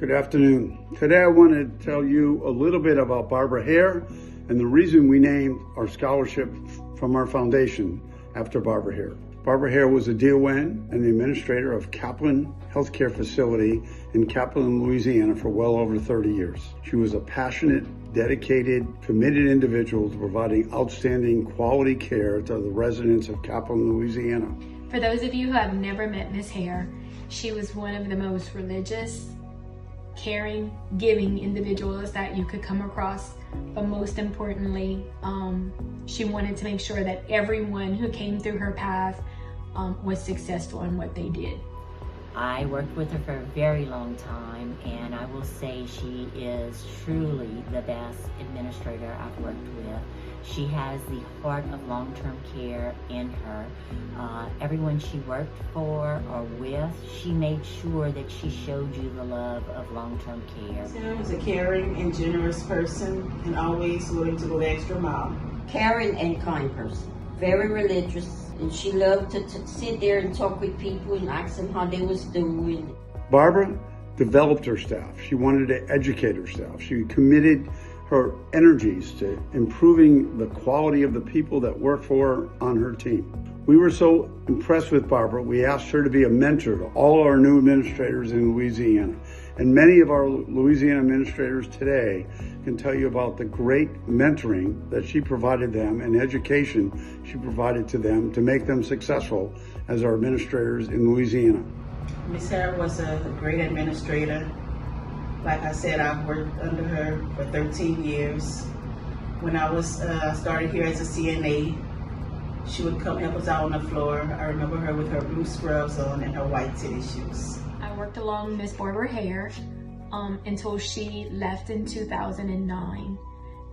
Good afternoon. Today I want to tell you a little bit about Barbara Hare and the reason we named our scholarship from our foundation after Barbara Hare. Barbara Hare was a DON and the administrator of Kaplan Healthcare Facility in Kaplan, Louisiana for well over 30 years. She was a passionate, dedicated, committed individual to providing outstanding quality care to the residents of Kaplan, Louisiana. For those of you who have never met Ms. Hare, she was one of the most religious, caring, giving individuals that you could come across. But most importantly, she wanted to make sure that everyone who came through her path was successful in what they did. I worked with her for a very long time, and I will say she is truly the best administrator I've worked with. She has the heart of long-term care in her. Everyone she worked for or with, she made sure that she showed you the love of long-term care. Sarah was a caring and generous person and always willing to go the extra mile. Caring and kind person, very religious, and she loved to sit there and talk with people and ask them how they was doing. Barbara developed her staff. She wanted to educate her staff. She committed her energies to improving the quality of the people that work for her on her team. We were so impressed with Barbara, we asked her to be a mentor to all our new administrators in Louisiana. And many of our Louisiana administrators today can tell you about the great mentoring that she provided them and education she provided to them to make them successful as our administrators in Louisiana. Ms. Hare was a great administrator. Like I said, I've worked under her for 13 years. When I was started here as a CNA, she would come help us out on the floor. I remember her with her blue scrubs on and her white tennis shoes. I worked along Ms. Barbara Hare until she left in 2009.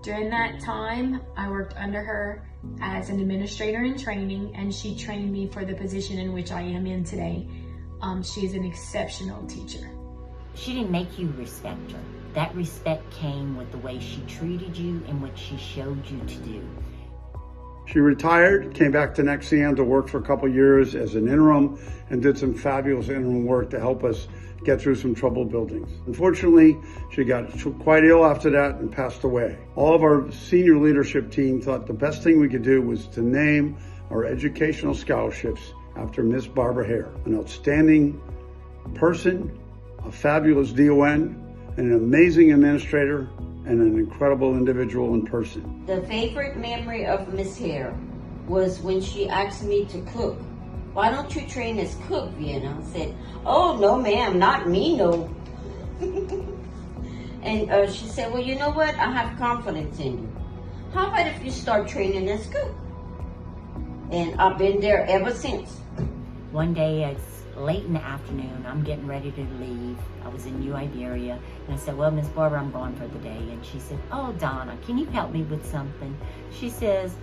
During that time, I worked under her as an administrator in training, and she trained me for the position in which I am in today. She's an exceptional teacher. She didn't make you respect her. That respect came with the way she treated you and what she showed you to do. She retired, came back to NEXIAM to work for a couple years as an interim, and did some fabulous interim work to help us get through some troubled buildings. Unfortunately, she got quite ill after that and passed away. All of our senior leadership team thought the best thing we could do was to name our educational scholarships after Miss Barbara Hare, an outstanding person, a fabulous DON, an amazing administrator, and an incredible individual in person. The favorite memory of Miss Hare was when she asked me to cook. Why don't you train as cook, Vienna? I said, oh, no, ma'am, not me, no. And she said, well, you know what? I have confidence in you. How about if you start training as cook? And I've been there ever since. One day, it's late in the afternoon, I'm getting ready to leave. I was in New Iberia, and I said, well, Miss Barbara, I'm gone for the day. And she said, oh, Donna, can you help me with something? She says,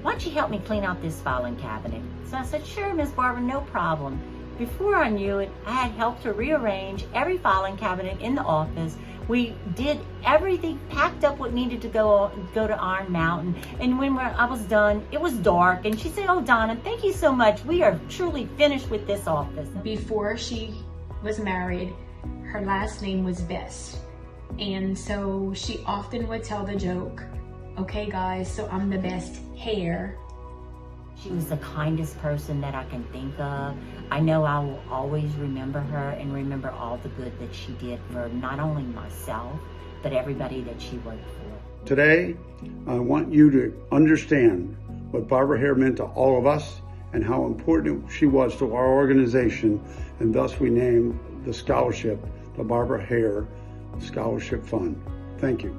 why don't you help me clean out this filing cabinet? So I said, sure, Miss Barbara, no problem. Before I knew it, I had helped her rearrange every filing cabinet in the office. We did everything, packed up what needed to go to Iron Mountain. And when I was done, it was dark. And she said, oh, Donna, thank you so much. We are truly finished with this office. Before she was married, her last name was Best. And so she often would tell the joke, okay, guys, so I'm the best Hare. She was the kindest person that I can think of. I know I will always remember her and remember all the good that she did for not only myself, but everybody that she worked for. Today, I want you to understand what Barbara Hare meant to all of us and how important she was to our organization, and thus we named the scholarship the Barbara Hare Scholarship Fund. Thank you.